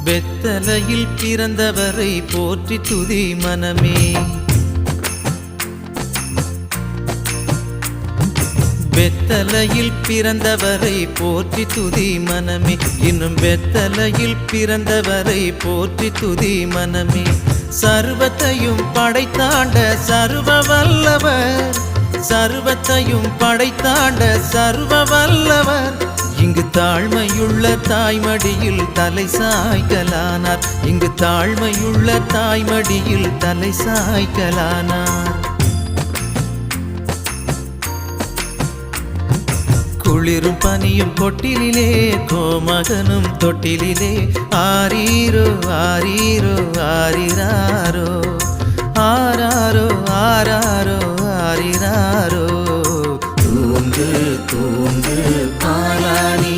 வெத்தலையில் பிறந்தவரை போற்றி துதி மனமே. வெத்தலையில் பிறந்தவரை போற்றி துதி மனமே. இன்னும் வெத்தலையில் பிறந்தவரை போற்றி துதி மனமே. சர்வத்தையும் படைத்தாண்ட சர்வ வல்லவர், சர்வத்தையும் படைத்தாண்ட சர்வ வல்லவர். இங்கு தாழ்மையுள்ள தாய்மடியில் தலை சாய்க்கலானார். இங்கு தாழ்மையுள்ள தாய்மடியில் தலை சாய்க்கலானார். குளிரும் பனியும் கொட்டிலே, கோமகனும் தொட்டிலே. ஆரீரோ ஆரீரோ ஆரிராரோ, ஆராரோ ஆராரோ ஆரிராரோ. தூங்கு தூங்கு பாலானி,